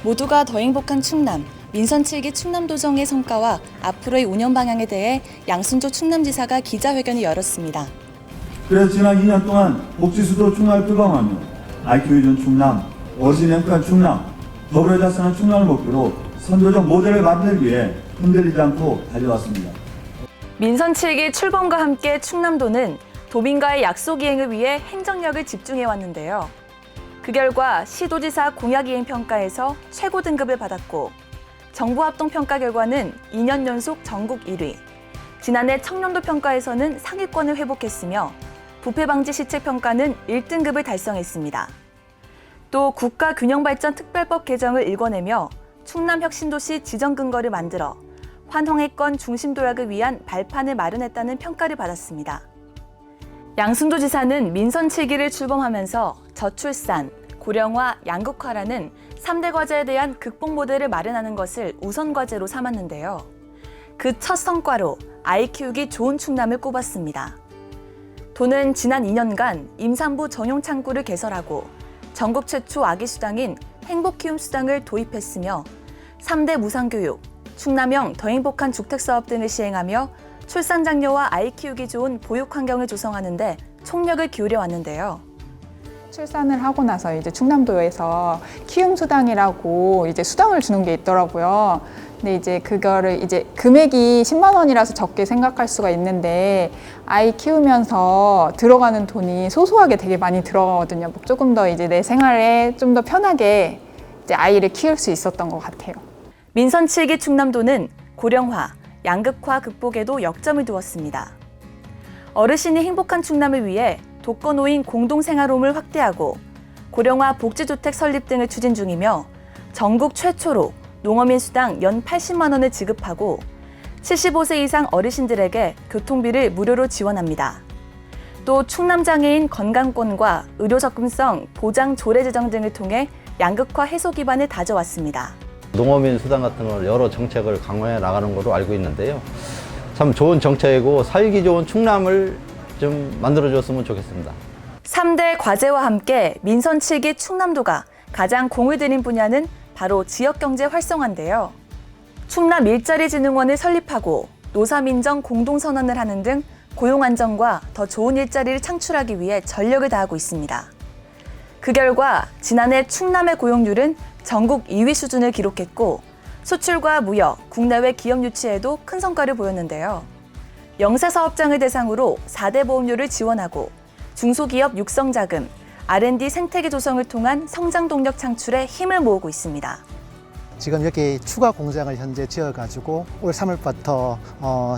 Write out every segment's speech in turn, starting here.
모두가 더 행복한 충남, 민선 7기 충남도정의 성과와 앞으로의 운영 방향에 대해 양순조 충남지사가 기자회견을 열었습니다. 그래서 지난 2년 동안 복지수도 충남을 표방하며 IQ 위준 충남, 어르신 행복한 충남, 더불어 자산한 충남을 목표로 선도적 모델을 만들기 위해 흔들리지 않고 달려왔습니다. 민선 7기 출범과 함께 충남도는 도민과의 약속 이행을 위해 행정력을 집중해왔는데요. 그 결과 시도지사 공약이행 평가에서 최고 등급을 받았고 정부 합동 평가 결과는 2년 연속 전국 1위, 지난해 청년도 평가에서는 상위권을 회복했으며 부패방지 시책 평가는 1등급을 달성했습니다. 또 국가균형발전특별법 개정을 일궈내며 충남혁신도시 지정 근거를 만들어 환홍해권 중심 도약을 위한 발판을 마련했다는 평가를 받았습니다. 양순조 지사는 민선 7기를 출범하면서 저출산, 고령화, 양극화라는 3대 과제에 대한 극복 모델을 마련하는 것을 우선 과제로 삼았는데요. 그 첫 성과로 아이 키우기 좋은 충남을 꼽았습니다. 도는 지난 2년간 임산부 전용 창구를 개설하고 전국 최초 아기 수당인 행복키움 수당을 도입했으며 3대 무상교육, 충남형 더 행복한 주택사업 등을 시행하며 출산 장려와 아이 키우기 좋은 보육 환경을 조성하는 데 총력을 기울여 왔는데요. 출산을 하고 나서 이제 충남도에서 키움 수당이라고 이제 수당을 주는 게 있더라고요. 근데 이제 그거를 이제 금액이 10만 원이라서 적게 생각할 수가 있는데 아이 키우면서 들어가는 돈이 소소하게 되게 많이 들어가거든요. 조금 더 이제 내 생활에 좀 더 편하게 이제 아이를 키울 수 있었던 것 같아요. 민선 7기 충남도는 고령화, 양극화 극복에도 역점을 두었습니다. 어르신이 행복한 충남을 위해 독거노인 공동생활홈을 확대하고 고령화 복지주택 설립 등을 추진 중이며 전국 최초로 농어민 수당 연 80만 원을 지급하고 75세 이상 어르신들에게 교통비를 무료로 지원합니다. 또 충남장애인 건강권과 의료 접근성 보장 조례 제정 등을 통해 양극화 해소 기반을 다져왔습니다. 농어민 수당 같은 걸 여러 정책을 강화해 나가는 걸로 알고 있는데요. 참 좋은 정책이고 살기 좋은 충남을 좀 만들어줬으면 좋겠습니다. 3대 과제와 함께 민선 7기 충남도가 가장 공을 들인 분야는 바로 지역경제 활성화인데요. 충남 일자리진흥원을 설립하고 노사민정 공동선언을 하는 등 고용 안정과 더 좋은 일자리를 창출하기 위해 전력을 다하고 있습니다. 그 결과 지난해 충남의 고용률은 전국 2위 수준을 기록했고 수출과 무역, 국내외 기업 유치에도 큰 성과를 보였는데요. 영세사업장을 대상으로 4대 보험료를 지원하고 중소기업 육성자금, R&D 생태계 조성을 통한 성장 동력 창출에 힘을 모으고 있습니다. 지금 여기 추가 공장을 현재 지어가지고 올 3월부터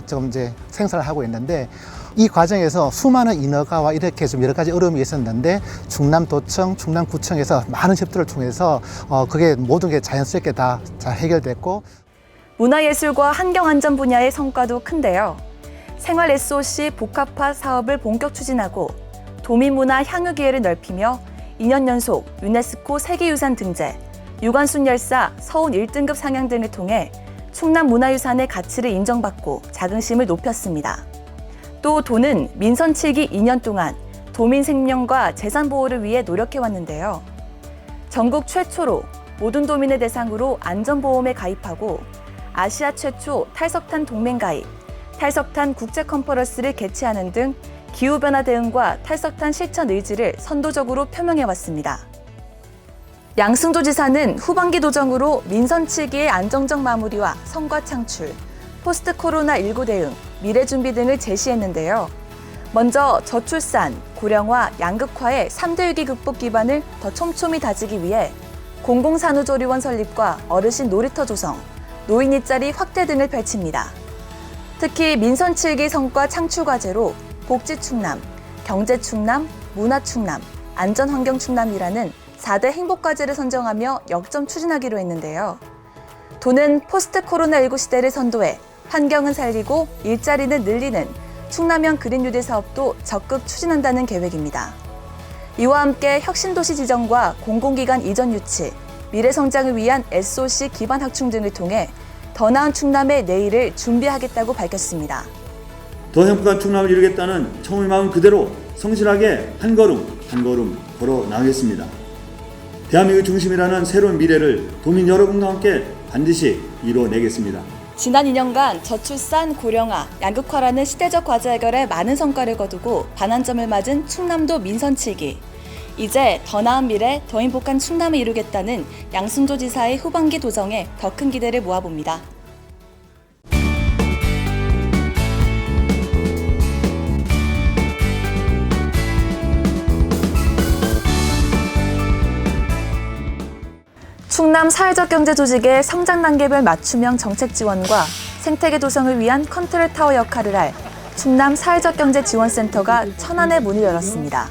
지금 이제 생산을 하고 있는데 이 과정에서 수많은 인허가와 이렇게 좀 여러 가지 어려움이 있었는데 충남도청, 충남구청에서 많은 협조를 통해서 그게 모든 게 자연스럽게 다 잘 해결됐고 문화예술과 환경안전 분야의 성과도 큰데요. 생활 SOC 복합화 사업을 본격 추진하고 도민문화 향유 기회를 넓히며 2년 연속 유네스코 세계유산 등재, 유관순열사 서훈 1등급 상향 등을 통해 충남 문화유산의 가치를 인정받고 자긍심을 높였습니다. 또 도는 민선 7기 2년 동안 도민 생명과 재산 보호를 위해 노력해왔는데요. 전국 최초로 모든 도민을 대상으로 안전보험에 가입하고 아시아 최초 탈석탄 동맹 가입, 탈석탄 국제 컨퍼런스를 개최하는 등 기후변화 대응과 탈석탄 실천 의지를 선도적으로 표명해왔습니다. 양순조 지사는 후반기 도정으로 민선 7기의 안정적 마무리와 성과 창출, 포스트 코로나19 대응, 미래 준비 등을 제시했는데요. 먼저 저출산, 고령화, 양극화의 3대 위기 극복 기반을 더 촘촘히 다지기 위해 공공산후조리원 설립과 어르신 놀이터 조성, 노인 일자리 확대 등을 펼칩니다. 특히 민선 7기 성과 창출 과제로 복지충남, 경제충남, 문화충남, 안전환경충남이라는 4대 행복과제를 선정하며 역점 추진하기로 했는데요. 도는 포스트 코로나19 시대를 선도해 환경은 살리고 일자리는 늘리는 충남형 그린 뉴딜 사업도 적극 추진한다는 계획입니다. 이와 함께 혁신도시 지정과 공공기관 이전 유치, 미래 성장을 위한 SOC 기반 확충 등을 통해 더 나은 충남의 내일을 준비하겠다고 밝혔습니다. 더 행복한 충남을 이루겠다는 처음의 마음 그대로 성실하게 한 걸음 한 걸음 걸어 나가겠습니다. 대한민국 중심이라는 새로운 미래를 도민 여러분과 함께 반드시 이루어내겠습니다. 지난 2년간 저출산, 고령화, 양극화라는 시대적 과제 해결에 많은 성과를 거두고 반환점을 맞은 충남도 민선 7기. 이제 더 나은 미래, 더 행복한 충남을 이루겠다는 양승조 지사의 후반기 도정에 더 큰 기대를 모아봅니다. 충남 사회적 경제 조직의 성장 단계별 맞춤형 정책 지원과 생태계 도성을 위한 컨트롤 타워 역할을 할 충남 사회적 경제 지원센터가 천안에 문을 열었습니다.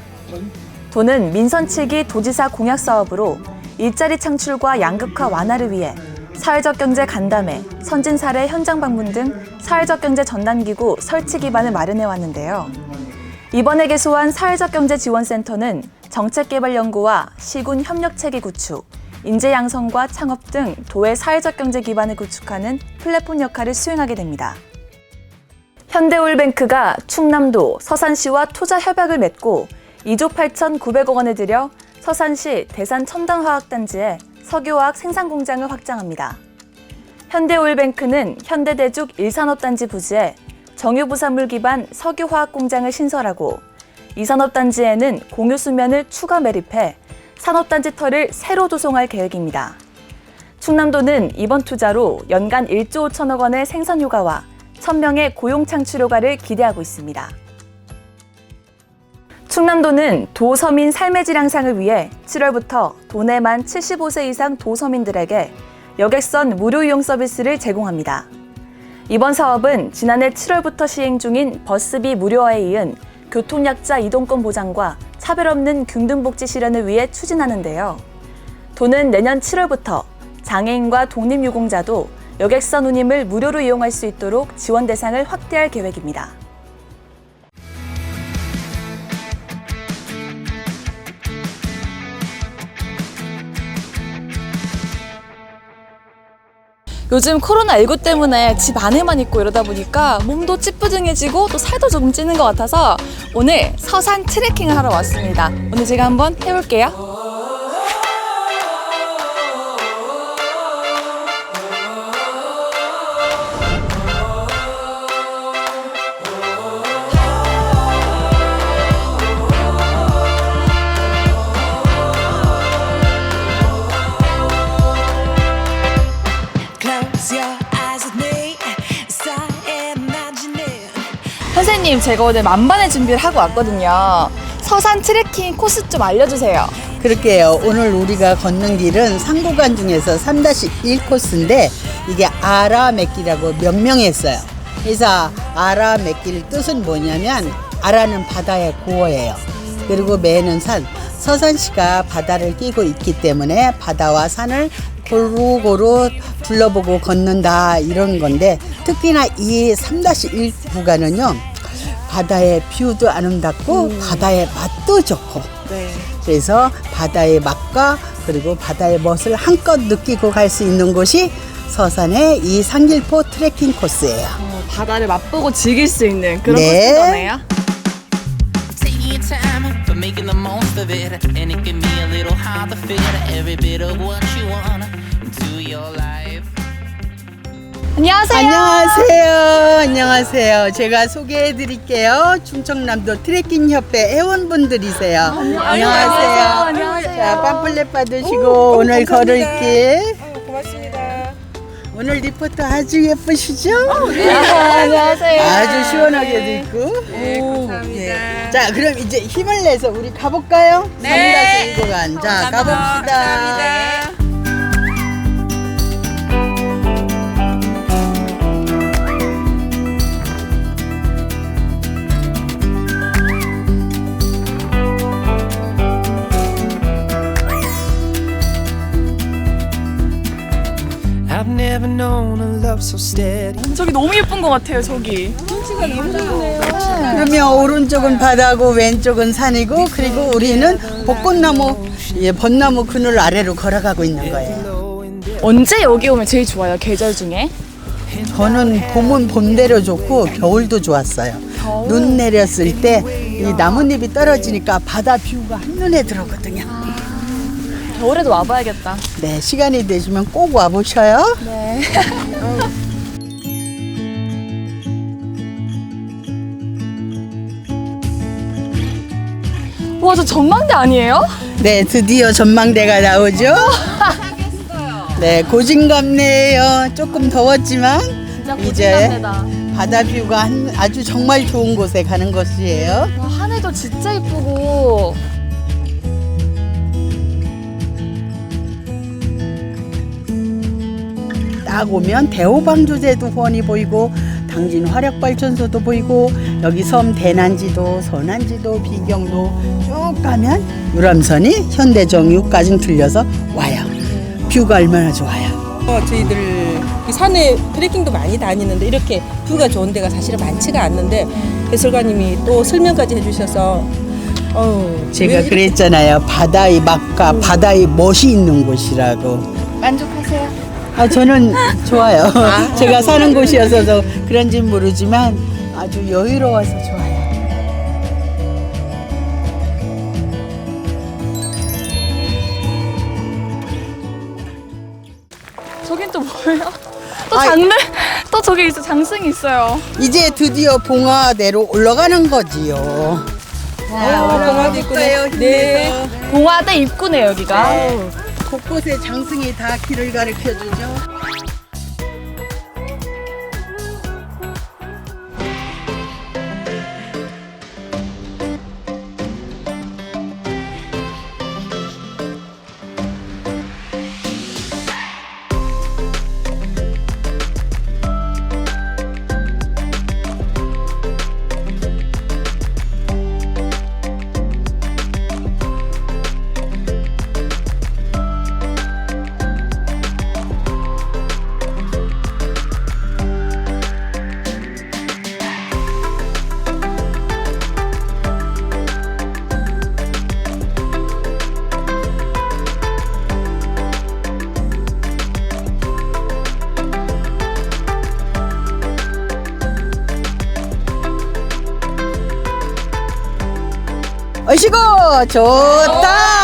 도는 민선 7기 도지사 공약 사업으로 일자리 창출과 양극화 완화를 위해 사회적 경제 간담회, 선진 사례 현장 방문 등 사회적 경제 전담기구 설치 기반을 마련해 왔는데요. 이번에 개소한 사회적 경제 지원센터는 정책개발연구와 시군 협력체계 구축, 인재 양성과 창업 등 도의 사회적 경제 기반을 구축하는 플랫폼 역할을 수행하게 됩니다. 현대오일뱅크가 충남도 서산시와 투자 협약을 맺고 2조 8,900억 원을 들여 서산시 대산 첨단화학단지에 석유화학 생산공장을 확장합니다. 현대오일뱅크는 현대대죽 일산업단지 부지에 정유부산물 기반 석유화학 공장을 신설하고 이 산업단지에는 공유수면을 추가 매립해 산업단지 터를 새로 조성할 계획입니다. 충남도는 이번 투자로 연간 1조 5천억 원의 생산 효과와 1,000명의 고용 창출 효과를 기대하고 있습니다. 충남도는 도서민 삶의 질 향상을 위해 7월부터 도내 만 75세 이상 도서민들에게 여객선 무료 이용 서비스를 제공합니다. 이번 사업은 지난해 7월부터 시행 중인 버스비 무료화에 이은 교통약자 이동권 보장과 차별 없는 균등복지 실현을 위해 추진하는데요. 도는 내년 7월부터 장애인과 독립유공자도 여객선 운임을 무료로 이용할 수 있도록 지원 대상을 확대할 계획입니다. 요즘 코로나19 때문에 집 안에만 있고 이러다 보니까 몸도 찌뿌둥해지고 또 살도 조금 찌는 것 같아서 오늘 서산 트레킹을 하러 왔습니다. 오늘 제가 한번 해볼게요. 선생님, 제가 오늘 만반의 준비를 하고 왔거든요. 서산 트레킹 코스 좀 알려주세요. 그럴게요. 오늘 우리가 걷는 길은 상구간 중에서 3-1 코스인데 이게 아라맥길이라고 명명했어요. 그래서 아라맥길 뜻은 뭐냐면 아라는 바다의 고어예요. 그리고 매는 산, 서산시가 바다를 끼고 있기 때문에 바다와 산을 고루고루 둘러보고 걷는다 이런 건데 특히나 이 3-1 구간은요 바다의 뷰도 아름답고 바다의 맛도 좋고 그래서 바다의 맛과 그리고 바다의 멋을 한껏 느끼고 갈 수 있는 곳이 서산의 이 상길포 트레킹 코스예요. 바다를 맛보고 즐길 수 있는 그런 네. 코스잖아요. Taking your time for making the most of it, and it can be a little hard to fit every bit of what you want into your life. 안녕하세요. 안녕하세요. 안녕하세요. 제가 소개해 드릴게요. 충청남도 트레킹 협회 회원분들이세요. 안녕하세요. 안녕하세요. 자, 팜플렛 받으시고 오늘 걸을 길. 고맙습니다. 오늘 리포트 아주 예쁘시죠? 안녕하세요. 아주 시원하게도 있고. 네, 감사합니다. 자, 그럼 이제 힘을 내서 우리 가볼까요? 네. 3-1 구간. 자, 가봅시다. 감사합니다. I've never known a love so steady. 저기 너무 예쁜 것 같아요, 저기. 그러면 오른쪽은 바다고 왼쪽은 산이고 그리고 우리는 벚꽃나무, 벚나무 그늘 아래로 걸어가고 있는 거예요. 언제 여기 오면 제일 좋아요, 계절 중에? 저는 봄은 봄대로 좋고 겨울도 좋았어요. 눈 내렸을 때 이 나뭇잎이 떨어지니까 바다 뷰가 한눈에 들어오거든요. 겨울에도 와봐야겠다. 네, 시간이 되시면 꼭 와보셔요. 네. 와, 저 전망대 아니에요? 네, 드디어 전망대가 나오죠. 네, 고진감래예요. 조금 더웠지만 진짜 이제 고진감래다. 바다 뷰가 아주 정말 좋은 곳에 가는 것이에요. 와, 하늘도 진짜 이쁘고. 딱 오면 대호방조제도 훤히 보이고 당진 화력발전소도 보이고 여기 섬 대난지도 서난지도 비경도 쭉 가면 유람선이 현대정유까지 들려서 와요. 뷰가 얼마나 좋아요. 저희들 이 산에 트레킹도 많이 다니는데 이렇게 뷰가 좋은 데가 사실은 많지가 않는데 해설가님이 또 설명까지 해주셔서 제가 그랬잖아요. 바다의 맛과 바다의 멋이 있는 곳이라고. 만족하세요? 저는 좋아요. 제가 사는 곳이어서 그런진 모르지만 아주 여유로워서 좋아요. 저긴 또 뭐예요? 또 장르? 또 저기 있어, 장승이 있어요. 이제 드디어 봉화대로 올라가는 거지요. 봉화대 입구네. 네. 봉화대 입구네, 여기가. 곳곳에 장승이 다 길을 가르쳐 주죠. 어이시고 좋다.